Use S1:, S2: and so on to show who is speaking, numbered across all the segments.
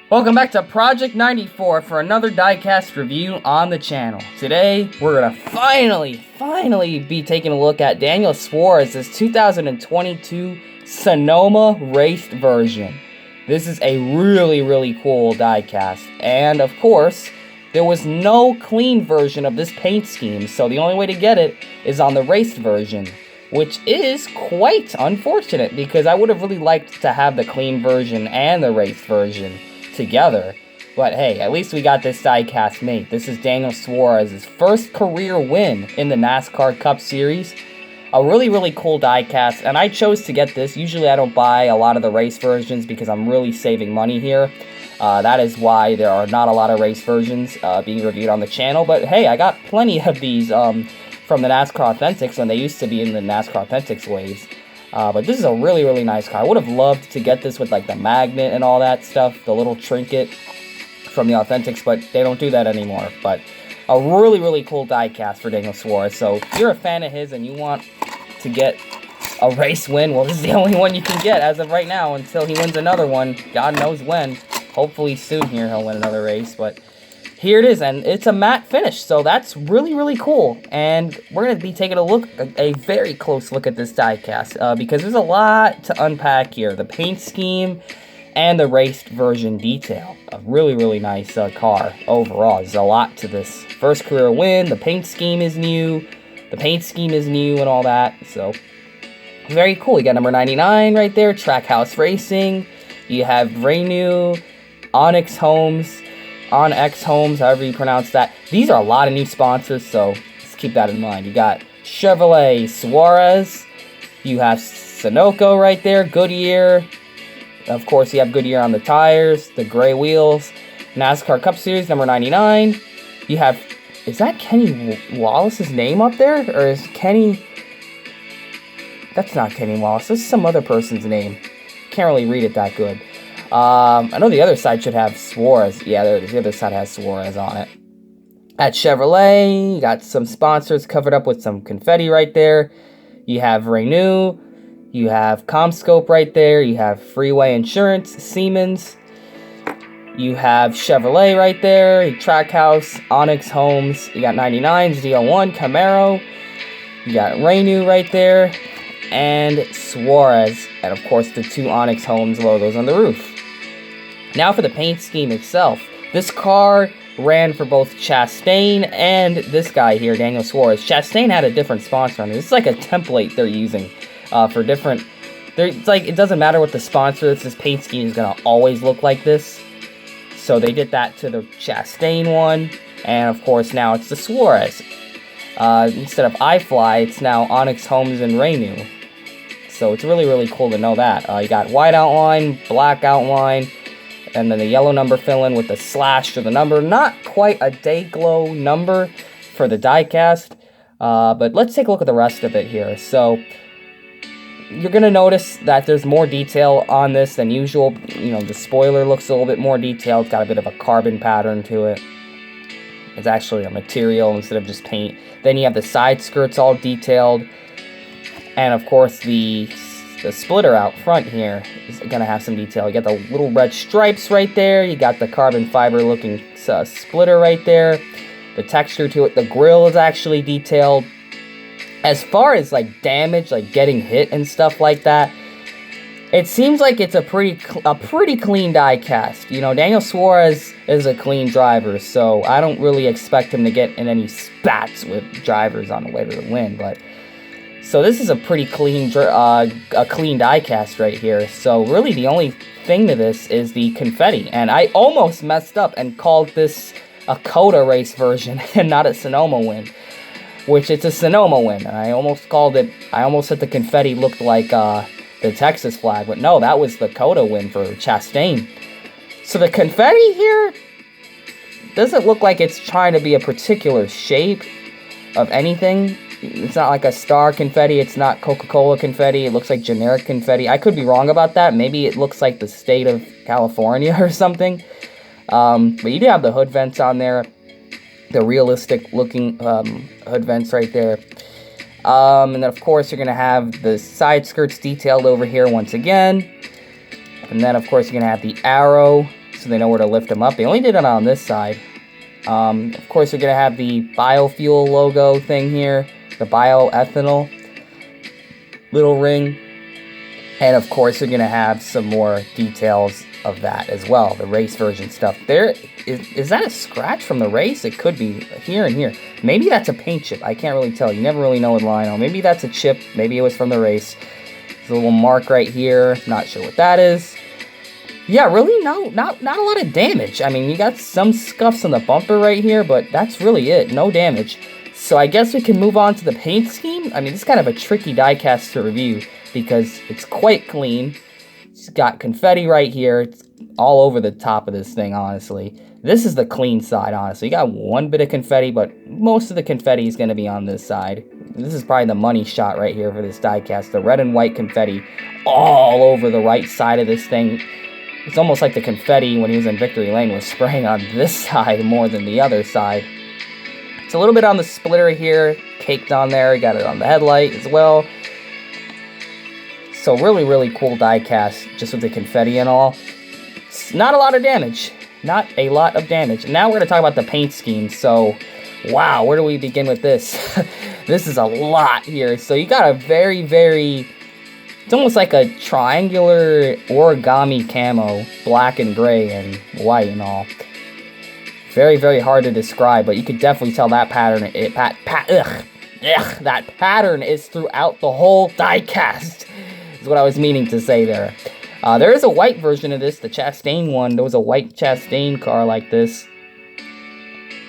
S1: Welcome back to Project 94 for another Diecast review on the channel. Today, we're gonna finally be taking a look at Daniel Suarez's 2022 Sonoma raced version. This is a really cool diecast, and of course, there was no clean version of this paint scheme, so the only way to get it is on the raced version, which is quite unfortunate because I would have really liked to have the clean version and the raced version together. But hey, at least we got this diecast made. This is Daniel Suarez's first career win in the NASCAR Cup Series. A really cool diecast, and I chose to get this. Usually I don't buy a lot of the race versions because I'm really saving money here. That is why there are not a lot of race versions being reviewed on the channel. But hey, I got plenty of these from the NASCAR Authentics when they used to be in the NASCAR Authentics waves. But this is a really nice car. I would have loved to get this with like the magnet and all that stuff, the little trinket from the Authentics, but they don't do that anymore. But a really cool diecast for Daniel Suarez. So if you're a fan of his and you want to get a race win, well, this is the only one you can get as of right now until he wins another one. God knows when. Hopefully soon here he'll win another race, but here it is, and it's a matte finish, so that's really cool. And we're going to be taking a very close look at this diecast, because there's a lot to unpack here. The paint scheme and the raced version detail. A really nice car overall. There's a lot to this. First career win, the paint scheme is new, and all that, so very cool. You got number 99 right there, Trackhouse Racing. You have Renu, Onyx Homes, however you pronounce that. These are a lot of new sponsors, so let's keep that in mind. You got Chevrolet Suarez, you have Sunoco right there, Goodyear. Of course, you have Goodyear on the tires, the gray wheels. NASCAR Cup Series, number 99. You have, is that Kenny Wallace's name up there? Or is Kenny, that's not Kenny Wallace, this is some other person's name. Can't really read it that good. I know the other side should have Suarez. Yeah, there it is. The other side has Suarez on it. At Chevrolet, you got some sponsors covered up with some confetti right there. You have Renu. You have CommScope right there. You have Freeway Insurance, Siemens. You have Chevrolet right there. Trackhouse, Onyx Homes. You got 99s, DL1, Camaro. You got Renu right there. And Suarez. And of course, the two Onyx Homes logos on the roof. Now for the paint scheme itself. This car ran for both Chastain and this guy here, Daniel Suarez. Chastain had a different sponsor on it. This is like a template they're using for different... It's like, it doesn't matter what the sponsor is. This paint scheme is going to always look like this. So they did that to the Chastain one. And of course, now it's the Suarez. Instead of iFly, it's now Onyx Homes and Renu. So it's really cool to know that. You got white outline, black outline, and then the yellow number fill-in with the slash to the number. Not quite a day glow number for the diecast, but let's take a look at the rest of it here. So you're going to notice that there's more detail on this than usual. You know, the spoiler looks a little bit more detailed. It's got a bit of a carbon pattern to it. It's actually a material instead of just paint. Then you have the side skirts all detailed. And of course, the splitter out front here is going to have some detail. You got the little red stripes right there. You got the carbon fiber looking splitter right there. The texture to it. The grill is actually detailed. As far as like damage, like getting hit and stuff like that, it seems like it's a pretty clean diecast. You know, Daniel Suarez is a clean driver, so I don't really expect him to get in any spats with drivers on the way to the win. But so this is a pretty clean diecast right here. So really the only thing to this is the confetti. And I almost messed up and called this a Coda race version and not a Sonoma win, which it's a Sonoma win. And I almost called it, I almost said the confetti looked like the Texas flag, but no, that was the Coda win for Chastain. So the confetti here doesn't look like it's trying to be a particular shape of anything. It's not like a star confetti. It's not Coca-Cola confetti. It looks like generic confetti. I could be wrong about that. Maybe it looks like the state of California or something. But you do have the hood vents on there. The realistic looking hood vents right there. And then of course you're going to have the side skirts detailed over here once again. And then of course you're going to have the arrow. So so they know where to lift them up. They only did it on this side. Of course, you're going to have the biofuel logo thing here, the bioethanol little ring. And of course, you're going to have some more details of that as well, the race version stuff. There is that a scratch from the race? It could be here and here. Maybe that's a paint chip. I can't really tell. You never really know with Lionel. Maybe that's a chip. Maybe it was from the race. There's a little mark right here. Not sure what that is. Yeah, really, not a lot of damage. I mean, you got some scuffs on the bumper right here, but that's really it. No damage. So I guess we can move on to the paint scheme. I mean, it's kind of a tricky diecast to review because it's quite clean. It's got confetti right here. It's all over the top of this thing, honestly. This is the clean side, honestly. You got one bit of confetti, but most of the confetti is going to be on this side. This is probably the money shot right here for this diecast. The red and white confetti all over the right side of this thing. It's almost like the confetti when he was in Victory Lane was spraying on this side more than the other side. It's a little bit on the splitter here, caked on there. You got it on the headlight as well. So really, really cool diecast, just with the confetti and all. It's not a lot of damage. Not a lot of damage. Now we're going to talk about the paint scheme. So, wow, where do we begin with this? This is a lot here. So you got a very, very... It's almost like a triangular origami camo, black and gray and white and all. Very, very hard to describe, but you could definitely tell that pattern. That pattern is throughout the whole diecast. Is what I was meaning to say there. There is a white version of this, the Chastain one. There was a white Chastain car like this.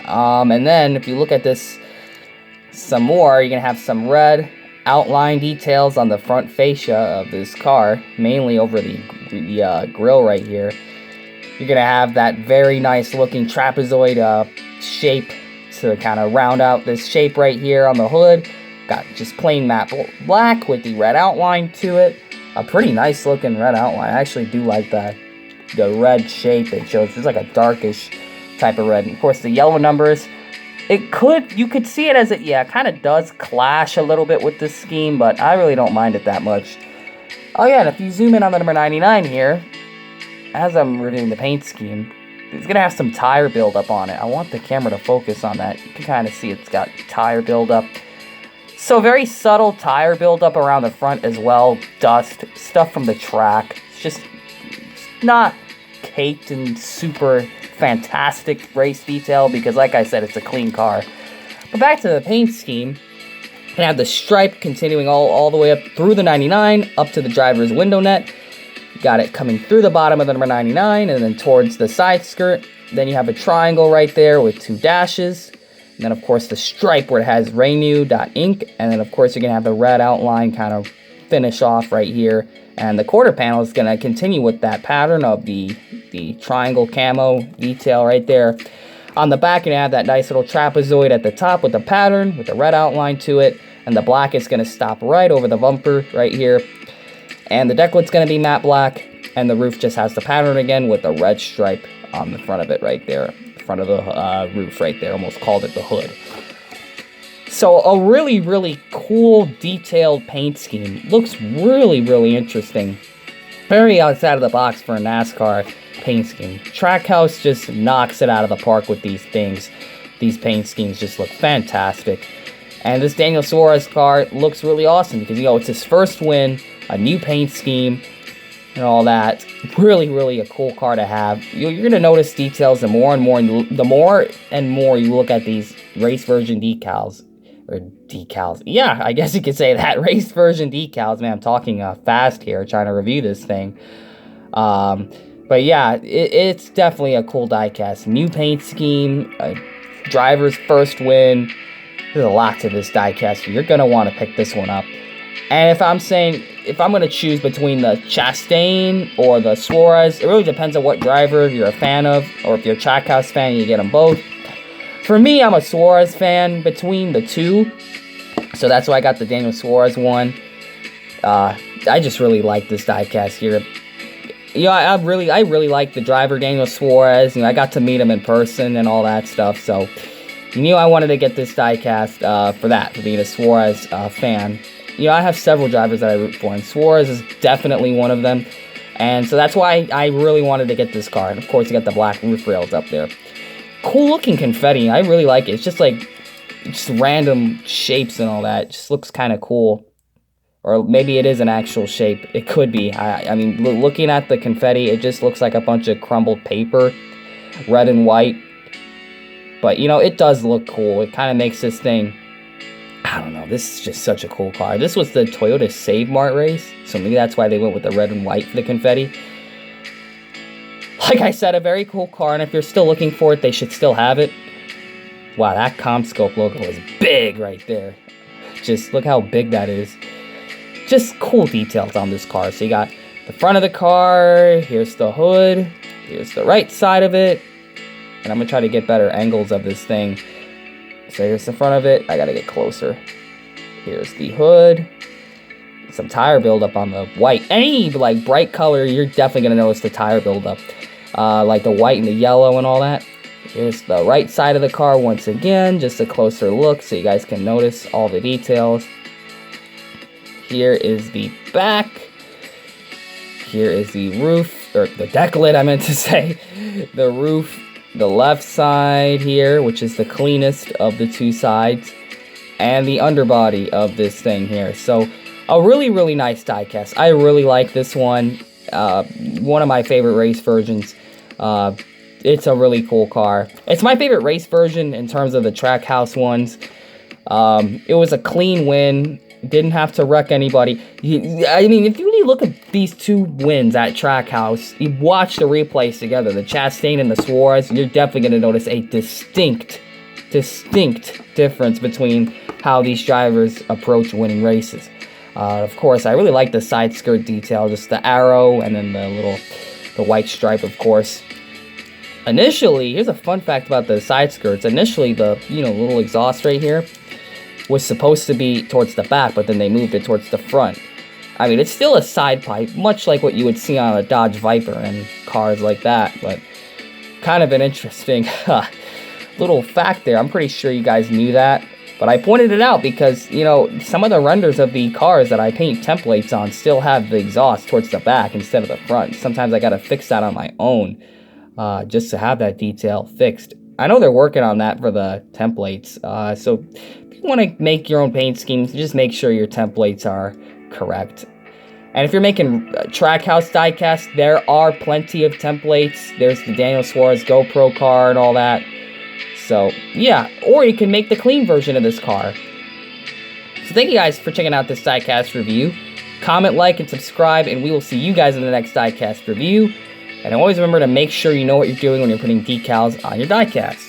S1: And then if you look at this some more, you're gonna have some red outline details on the front fascia of this car, mainly over the grill right here. You're gonna have that very nice looking trapezoid shape to kind of round out this shape right here on the hood. Got just plain matte black with the red outline to it. A pretty nice looking red outline. I actually do like the red shape it shows. It's like a darkish type of red. And of course, the yellow numbers. You could see it as it, yeah, kind of does clash a little bit with this scheme, but I really don't mind it that much. Oh yeah, and if you zoom in on the number 99 here, as I'm reviewing the paint scheme, it's going to have some tire buildup on it. I want the camera to focus on that. You can kind of see it's got tire buildup. So very subtle tire buildup around the front as well. Dust, stuff from the track. It's just not caked in super fantastic race detail because, like I said, it's a clean car. But back to the paint scheme. You have the stripe continuing all the way up through the 99, up to the driver's window net. You got it coming through the bottom of the number 99 and then towards the side skirt. Then you have a triangle right there with two dashes. And then, of course, the stripe where it has Renu.Inc. And then, of course, you're going to have the red outline kind of finish off right here. And the quarter panel is going to continue with that pattern of the triangle camo detail right there. On the back, you're going to have that nice little trapezoid at the top with the pattern, with the red outline to it. And the black is going to stop right over the bumper right here. And the decklit's going to be matte black. And the roof just has the pattern again with the red stripe on the front of it right there. Front of the roof right there. Almost called it the hood. So a really, really cool detailed paint scheme. Looks really, really interesting. Very outside of the box for a NASCAR paint scheme. Trackhouse just knocks it out of the park with these things. These paint schemes just look fantastic. And this Daniel Suarez car looks really awesome because, you know, it's his first win, a new paint scheme, and all that. Really, really a cool car to have. You're going to notice details the more and more you look at these race version decals. Or decals. Yeah, I guess you could say that. Race version decals. Man, I'm talking fast here, trying to review this thing. But yeah, it's definitely a cool diecast. New paint scheme, a driver's first win. There's a lot to this diecast. You're going to want to pick this one up. And if I'm going to choose between the Chastain or the Suarez, it really depends on what driver you're a fan of, or if you're a Trackhouse fan, you get them both. For me, I'm a Suarez fan between the two, so that's why I got the Daniel Suarez one. I just really like this diecast here. You know, I really like the driver, Daniel Suarez. You know, I got to meet him in person and all that stuff, so you knew I wanted to get this diecast for being a Suarez fan. You know, I have several drivers that I root for, and Suarez is definitely one of them. And so that's why I really wanted to get this car. And of course, you got the black roof rails up there. Cool looking confetti. I really like it. It's just like, just random shapes and all that. It just looks kind of cool. Or maybe it is an actual shape. It could be. I mean, looking at the confetti, it just looks like a bunch of crumbled paper. Red and white. But, you know, it does look cool. It kind of makes this thing... I don't know. This is just such a cool car. This was the Toyota Save Mart race. So maybe that's why they went with the red and white for the confetti. Like I said, a very cool car. And if you're still looking for it, they should still have it. Wow, that CommScope logo is big right there. Just look how big that is. Just cool details on this car. So you got the front of the car. Here's the hood. Here's the right side of it. And I'm going to try to get better angles of this thing. So here's the front of it. I got to get closer. Here's the hood. Some tire buildup on the white. Any like bright color, you're definitely going to notice the tire buildup. Like the white and the yellow and all that. Here's the right side of the car once again. Just a closer look so you guys can notice all the details. Here is the back. Here is the roof, or the deck lid I meant to say. The roof, the left side here, which is the cleanest of the two sides. And the underbody of this thing here. So, a really, really nice diecast. I really like this one. One of my favorite race versions. It's a really cool car. It's my favorite race version in terms of the Trackhouse ones. It was a clean win. Didn't have to wreck anybody. I mean, if you really look at these two wins at Trackhouse, you watch the replays together, the Chastain and the Suarez, you're definitely going to notice a distinct difference between how these drivers approach winning races. Of course, I really like the side skirt detail, just the arrow and then the white stripe, of course. Initially, here's a fun fact about the side skirts. Initially, the little exhaust right here was supposed to be towards the back, but then they moved it towards the front. I mean, it's still a side pipe, much like what you would see on a Dodge Viper and cars like that, but kind of an interesting little fact there. I'm pretty sure you guys knew that, but I pointed it out because, some of the renders of the cars that I paint templates on still have the exhaust towards the back instead of the front. Sometimes I gotta fix that on my own, just to have that detail fixed. I know they're working on that for the templates, so if you want to make your own paint schemes, just make sure your templates are correct. And if you're making Trackhouse diecast, there are plenty of templates. There's the Daniel Suarez GoPro car and all that. So, yeah. Or you can make the clean version of this car. So thank you guys for checking out this diecast review. Comment, like, and subscribe, and we will see you guys in the next diecast review. And always remember to make sure you know what you're doing when you're putting decals on your diecast.